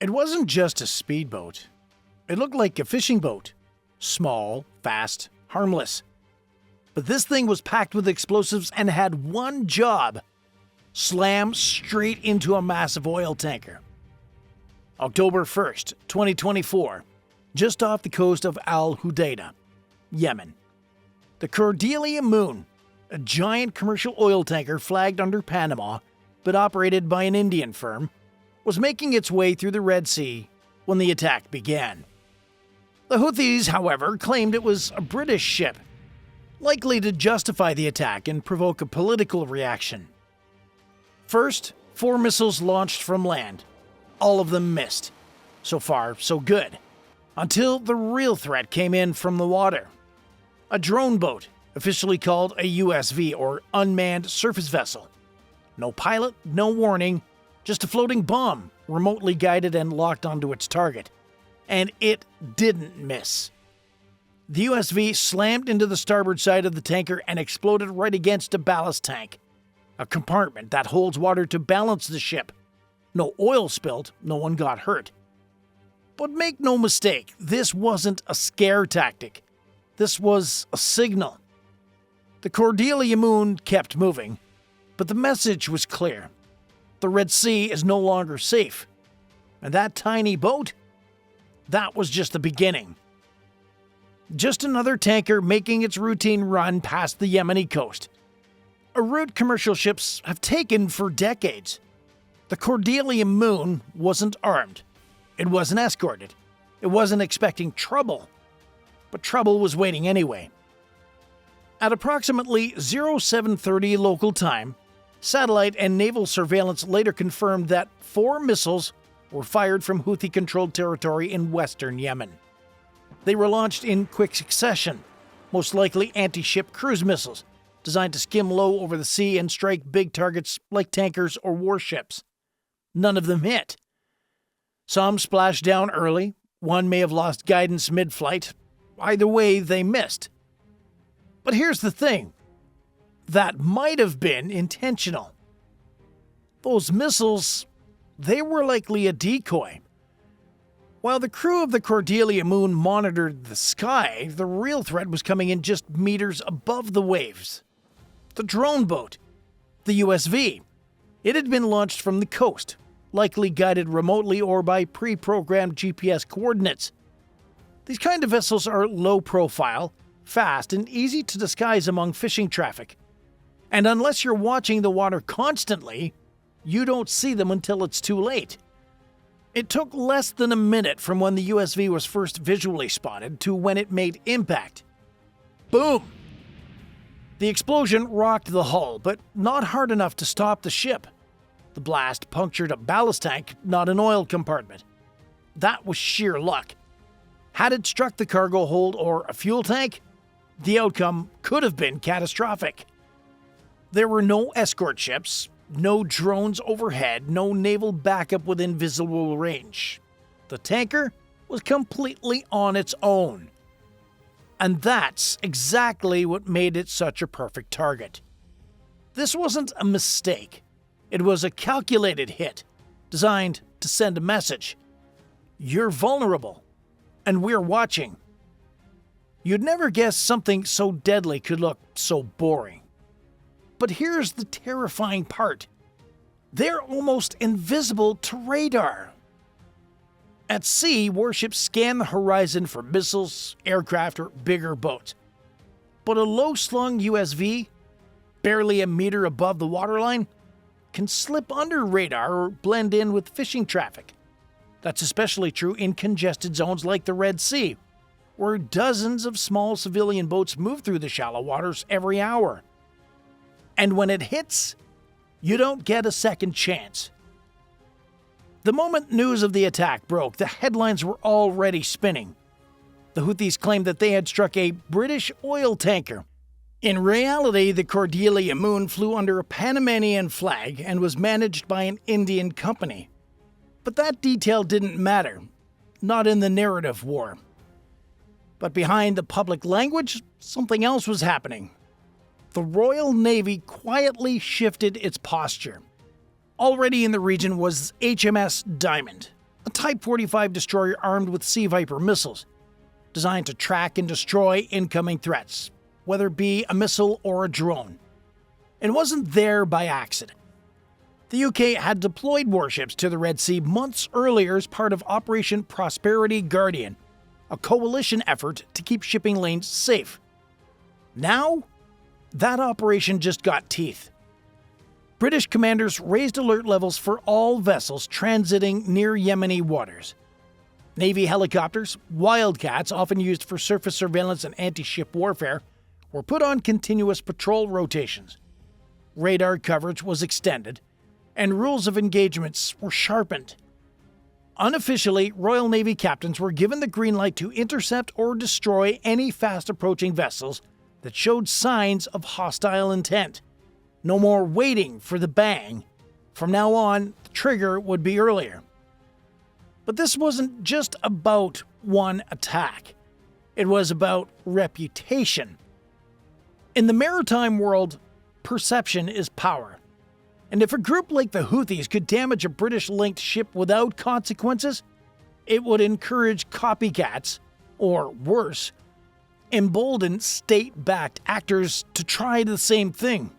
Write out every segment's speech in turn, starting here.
It wasn't just a speedboat. It looked like a fishing boat. Small, fast, harmless. But this thing was packed with explosives and had one job: slam straight into a massive oil tanker. October 1st, 2024, just off the coast of Al Hudaydah, Yemen. The Cordelia Moon, a giant commercial oil tanker flagged under Panama but operated by an Indian firm, was making its way through the Red Sea when the attack began. The Houthis, however, claimed it was a British ship, likely to justify the attack and provoke a political reaction. First, 4 missiles launched from land. All of them missed. So far, so good. Until the real threat came in from the water. A drone boat, officially called a USV, or unmanned surface vessel. No pilot, no warning, just a floating bomb, remotely guided and locked onto its target. And it didn't miss. The USV slammed into the starboard side of the tanker and exploded right against a ballast tank, a compartment that holds water to balance the ship. No oil spilled, no one got hurt. But make no mistake, this wasn't a scare tactic. This was a signal. The Cordelia Moon kept moving, but the message was clear. The Red Sea is no longer safe. And that tiny boat? That was just the beginning. Just another tanker making its routine run past the Yemeni coast. A route commercial ships have taken for decades. The Cordelia Moon wasn't armed. It wasn't escorted. It wasn't expecting trouble. But trouble was waiting anyway. At approximately 0730 local time, satellite and naval surveillance later confirmed that 4 missiles were fired from Houthi-controlled territory in western Yemen. They were launched in quick succession, most likely anti-ship cruise missiles, designed to skim low over the sea and strike big targets like tankers or warships. None of them hit. Some splashed down early, one may have lost guidance mid-flight. Either way, they missed. But here's the thing. That might have been intentional. Those missiles, they were likely a decoy. While the crew of the Cordelia Moon monitored the sky, the real threat was coming in just meters above the waves. The drone boat, the USV. It had been launched from the coast, likely guided remotely or by pre-programmed GPS coordinates. These kind of vessels are low profile, fast, and easy to disguise among fishing traffic. And unless you're watching the water constantly, you don't see them until it's too late. It took less than a minute from when the USV was first visually spotted to when it made impact. Boom! The explosion rocked the hull, but not hard enough to stop the ship. The blast punctured a ballast tank, not an oil compartment. That was sheer luck. Had it struck the cargo hold or a fuel tank, the outcome could have been catastrophic. There were no escort ships, no drones overhead, no naval backup within visible range. The tanker was completely on its own. And that's exactly what made it such a perfect target. This wasn't a mistake. It was a calculated hit, designed to send a message. You're vulnerable, and we're watching. You'd never guess something so deadly could look so boring. But here's the terrifying part. They're almost invisible to radar. At sea, warships scan the horizon for missiles, aircraft, or bigger boats. But a low-slung USV, barely a meter above the waterline, can slip under radar or blend in with fishing traffic. That's especially true in congested zones like the Red Sea, where dozens of small civilian boats move through the shallow waters every hour. And when it hits, you don't get a second chance. The moment news of the attack broke, the headlines were already spinning. The Houthis claimed that they had struck a British oil tanker. In reality, the Cordelia Moon flew under a Panamanian flag and was managed by an Indian company. But that detail didn't matter, not in the narrative war. But behind the public language, something else was happening. The Royal Navy quietly shifted its posture. Already in the region was HMS Diamond, a Type 45 destroyer armed with Sea Viper missiles, designed to track and destroy incoming threats, whether it be a missile or a drone. It wasn't there by accident. The UK had deployed warships to the Red Sea months earlier as part of Operation Prosperity Guardian, a coalition effort to keep shipping lanes safe. Now, that operation just got teeth. British commanders raised alert levels for all vessels transiting near Yemeni waters. Navy helicopters, Wildcats, often used for surface surveillance and anti-ship warfare, were put on continuous patrol rotations. Radar coverage was extended, and rules of engagements were sharpened. Unofficially, Royal Navy captains were given the green light to intercept or destroy any fast-approaching vessels that showed signs of hostile intent. No more waiting for the bang. From now on, the trigger would be earlier. But this wasn't just about one attack. It was about reputation. In the maritime world, perception is power. And if a group like the Houthis could damage a British-linked ship without consequences, it would encourage copycats, or worse, embolden state-backed actors to try the same thing.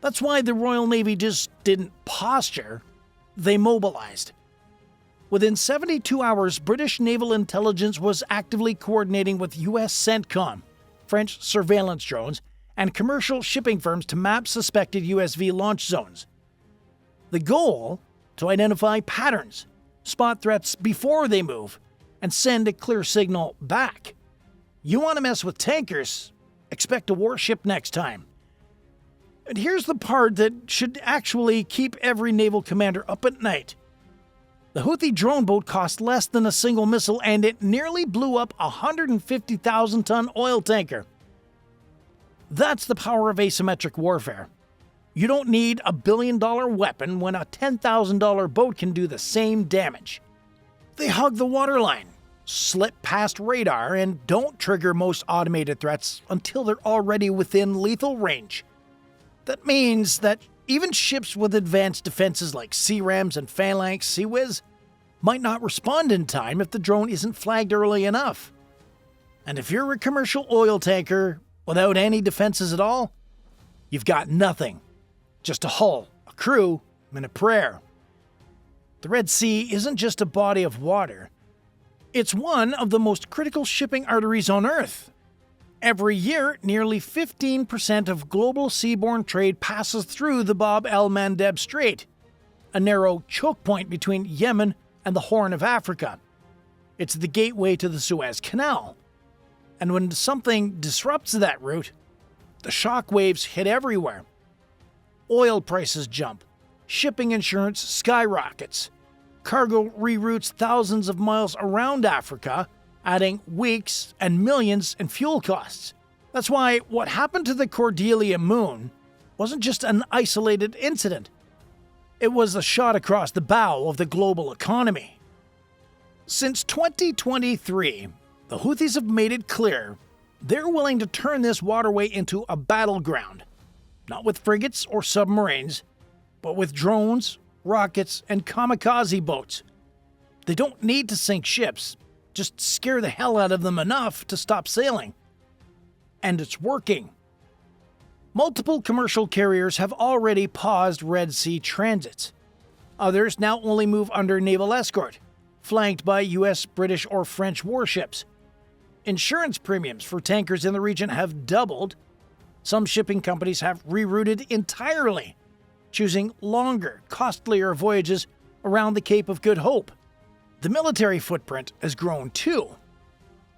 That's why the Royal Navy just didn't posture, they mobilized. Within 72 hours, British naval intelligence was actively coordinating with US CENTCOM, French surveillance drones, and commercial shipping firms to map suspected USV launch zones. The goal? To identify patterns, spot threats before they move, and send a clear signal back. You want to mess with tankers? Expect a warship next time. And here's the part that should actually keep every naval commander up at night. The Houthi drone boat cost less than a single missile, and it nearly blew up a 150,000-ton oil tanker. That's the power of asymmetric warfare. You don't need a billion-dollar weapon when a $10,000 boat can do the same damage. They hug the waterline, slip past radar, and don't trigger most automated threats until they're already within lethal range. That means that even ships with advanced defenses like Sea-Rams and Phalanx Sea-Wiz might not respond in time if the drone isn't flagged early enough. And if you're a commercial oil tanker without any defenses at all, you've got nothing. Just a hull, a crew, and a prayer. The Red Sea isn't just a body of water. It's one of the most critical shipping arteries on Earth. Every year, nearly 15% of global seaborne trade passes through the Bab el-Mandeb Strait, a narrow choke point between Yemen and the Horn of Africa. It's the gateway to the Suez Canal. And when something disrupts that route, the shock waves hit everywhere. Oil prices jump, shipping insurance skyrockets, cargo reroutes thousands of miles around Africa, adding weeks and millions in fuel costs. That's why what happened to the Cordelia Moon wasn't just an isolated incident. It was a shot across the bow of the global economy. Since 2023, the Houthis have made it clear they're willing to turn this waterway into a battleground, not with frigates or submarines, but with drones, rockets, and kamikaze boats. They don't need to sink ships. Just scare the hell out of them enough to stop sailing. And it's working. Multiple commercial carriers have already paused Red Sea transits. Others now only move under naval escort, flanked by US, British, or French warships. Insurance premiums for tankers in the region have doubled. Some shipping companies have rerouted entirely, choosing longer, costlier voyages around the Cape of Good Hope. The military footprint has grown too.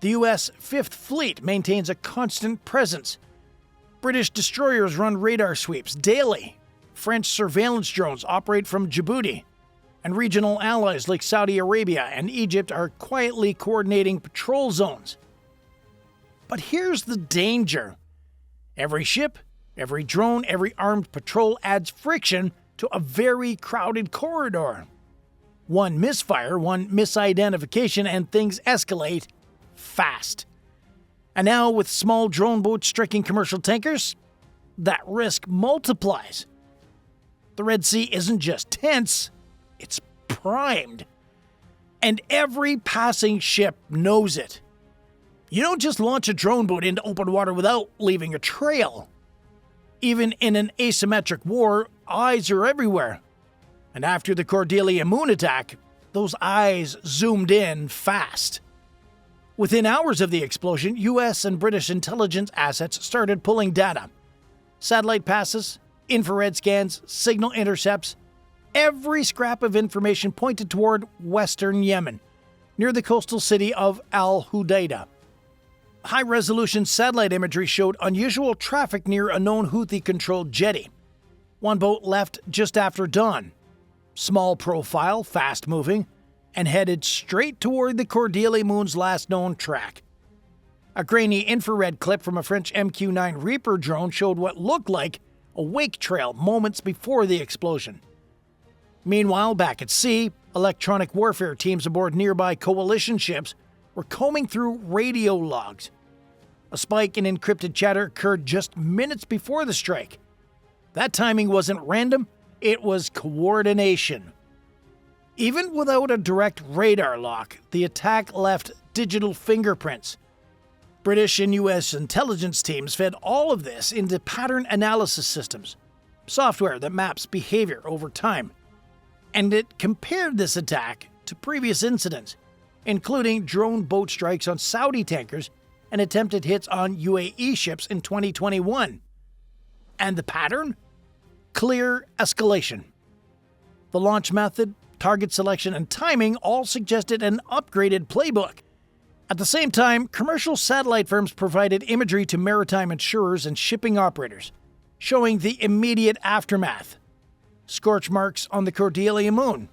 The US Fifth Fleet maintains a constant presence. British destroyers run radar sweeps daily. French surveillance drones operate from Djibouti. And regional allies like Saudi Arabia and Egypt are quietly coordinating patrol zones. But here's the danger. Every ship, every drone, every armed patrol adds friction to a very crowded corridor. One misfire, one misidentification, and things escalate fast. And now, with small drone boats striking commercial tankers, that risk multiplies. The Red Sea isn't just tense, it's primed. And every passing ship knows it. You don't just launch a drone boat into open water without leaving a trail. Even in an asymmetric war, eyes are everywhere. And after the Cordelia Moon attack, those eyes zoomed in fast. Within hours of the explosion, US and British intelligence assets started pulling data. Satellite passes, infrared scans, signal intercepts. Every scrap of information pointed toward western Yemen, near the coastal city of Al-Hudaydah. High-resolution satellite imagery showed unusual traffic near a known Houthi-controlled jetty. One boat left just after dawn. Small profile, fast-moving, and headed straight toward the Cordelia Moon's last known track. A grainy infrared clip from a French MQ-9 Reaper drone showed what looked like a wake trail moments before the explosion. Meanwhile, back at sea, electronic warfare teams aboard nearby coalition ships were combing through radio logs. A spike in encrypted chatter occurred just minutes before the strike. That timing wasn't random, it was coordination. Even without a direct radar lock, the attack left digital fingerprints. British and US intelligence teams fed all of this into pattern analysis systems, software that maps behavior over time. And it compared this attack to previous incidents, including drone boat strikes on Saudi tankers and attempted hits on UAE ships in 2021. And the pattern? Clear escalation. The launch method, target selection, and timing all suggested an upgraded playbook. At the same time, commercial satellite firms provided imagery to maritime insurers and shipping operators, showing the immediate aftermath. Scorch marks on the Cordelia Moon,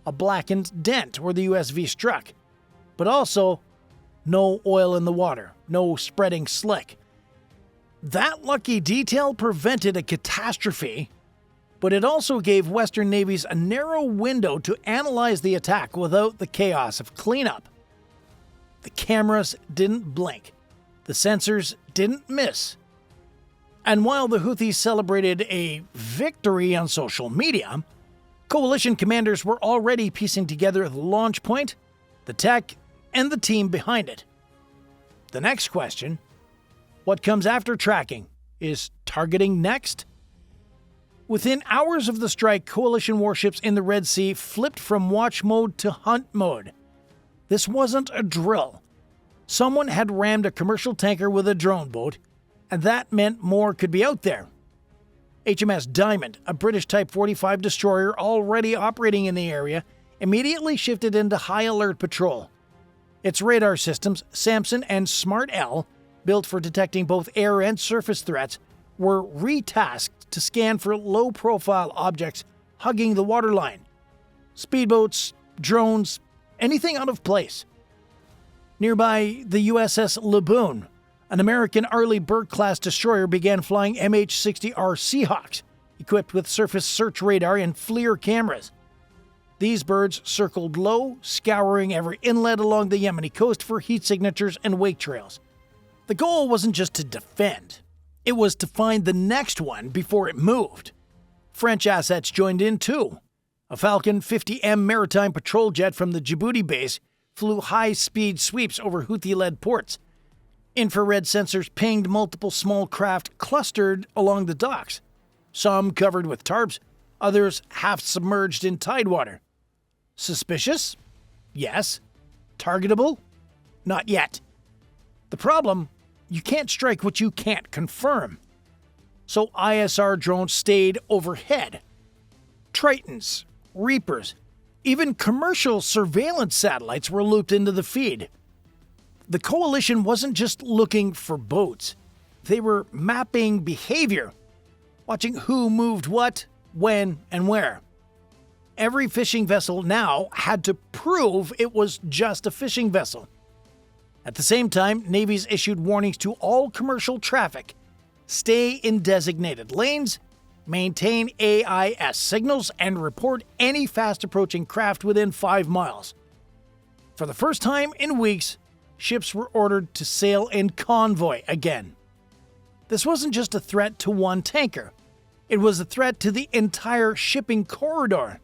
a blackened dent where the USV struck, but also no oil in the water, no spreading slick. That lucky detail prevented a catastrophe, but it also gave Western navies a narrow window to analyze the attack without the chaos of cleanup. The cameras didn't blink. The sensors didn't miss. And while the Houthis celebrated a victory on social media, coalition commanders were already piecing together the launch point, the tech, and the team behind it. The next question: what comes after tracking? Is targeting next? Within hours of the strike, coalition warships in the Red Sea flipped from watch mode to hunt mode. This wasn't a drill. Someone had rammed a commercial tanker with a drone boat, and that meant more could be out there. HMS Diamond, a British Type 45 destroyer already operating in the area, immediately shifted into high alert patrol. Its radar systems, Samson and Smart L, built for detecting both air and surface threats, were retasked to scan for low-profile objects hugging the waterline. Speedboats, drones, anything out of place. Nearby, the USS Laboon, an American Arleigh Burke-class destroyer, began flying MH-60R Seahawks, equipped with surface search radar and FLIR cameras. These birds circled low, scouring every inlet along the Yemeni coast for heat signatures and wake trails. The goal wasn't just to defend. It was to find the next one before it moved. French assets joined in too. A Falcon 50M maritime patrol jet from the Djibouti base flew high-speed sweeps over Houthi-led ports. Infrared sensors pinged multiple small craft clustered along the docks, some covered with tarps, others half submerged in tidewater. Suspicious? Yes. Targetable? Not yet. The problem: you can't strike what you can't confirm. So ISR drones stayed overhead. Tritons, Reapers, even commercial surveillance satellites were looped into the feed. The coalition wasn't just looking for boats. They were mapping behavior, watching who moved what, when, and where. Every fishing vessel now had to prove it was just a fishing vessel. At the same time, navies issued warnings to all commercial traffic: stay in designated lanes, maintain AIS signals, and report any fast-approaching craft within 5 miles. For the first time in weeks, ships were ordered to sail in convoy again. This wasn't just a threat to one tanker. It was a threat to the entire shipping corridor.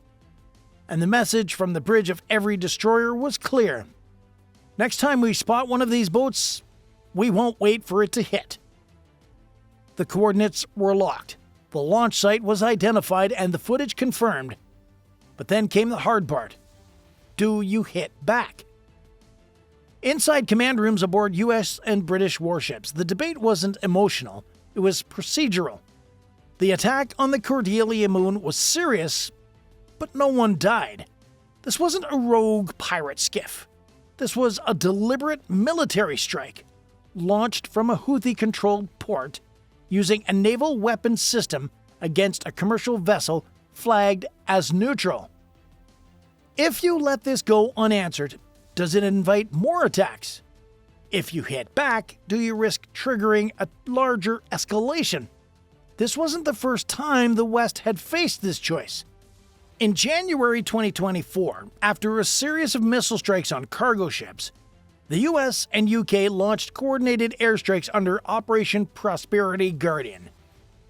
And the message from the bridge of every destroyer was clear. Next time we spot one of these boats, we won't wait for it to hit. The coordinates were locked. The launch site was identified and the footage confirmed. But then came the hard part. Do you hit back? Inside command rooms aboard US and British warships, the debate wasn't emotional, it was procedural. The attack on the Cordelia Moon was serious, but no one died. This wasn't a rogue pirate skiff. This was a deliberate military strike, launched from a Houthi-controlled port using a naval weapons system against a commercial vessel flagged as neutral. If you let this go unanswered, does it invite more attacks? If you hit back, do you risk triggering a larger escalation? This wasn't the first time the West had faced this choice. In January 2024, after a series of missile strikes on cargo ships, the US and UK launched coordinated airstrikes under Operation Prosperity Guardian.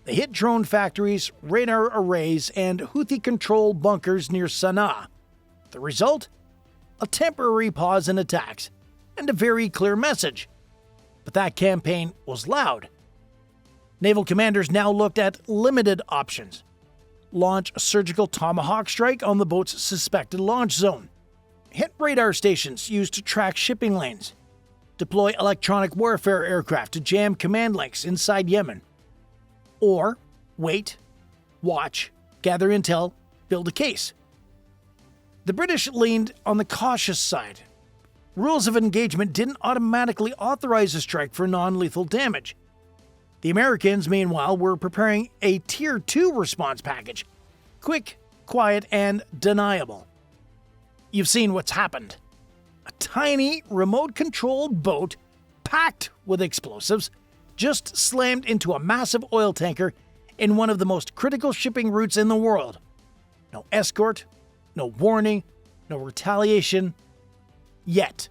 They hit drone factories, radar arrays, and Houthi-controlled bunkers near Sana'a. The result? A temporary pause in attacks, and a very clear message. But that campaign was loud. Naval commanders now looked at limited options. Launch a surgical Tomahawk strike on the boat's suspected launch zone. Hit radar stations used to track shipping lanes. Deploy electronic warfare aircraft to jam command links inside Yemen. Or wait, watch, gather intel, build a case. The British leaned on the cautious side. Rules of engagement didn't automatically authorize a strike for non-lethal damage. The Americans, meanwhile, were preparing a Tier 2 response package. Quick, quiet, and deniable. You've seen what's happened. A tiny, remote-controlled boat, packed with explosives, just slammed into a massive oil tanker in one of the most critical shipping routes in the world. No escort, no warning, no retaliation, yet.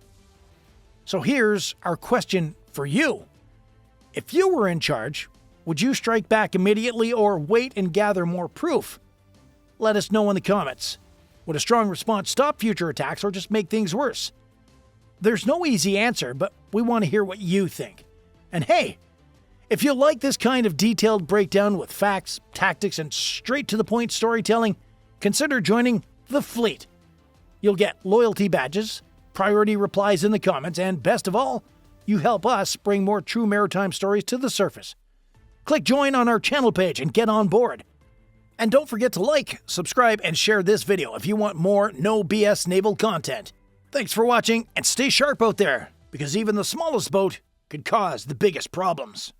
So here's our question for you. If you were in charge, would you strike back immediately or wait and gather more proof? Let us know in the comments. Would a strong response stop future attacks or just make things worse? There's no easy answer, but we want to hear what you think. And hey, if you like this kind of detailed breakdown with facts, tactics, and straight-to-the-point storytelling, consider joining the fleet. You'll get loyalty badges, priority replies in the comments, and best of all, you help us bring more true maritime stories to the surface. Click join on our channel page and get on board. And don't forget to like, subscribe, and share this video if you want more no BS naval content. Thanks for watching, and stay sharp out there, because even the smallest boat could cause the biggest problems.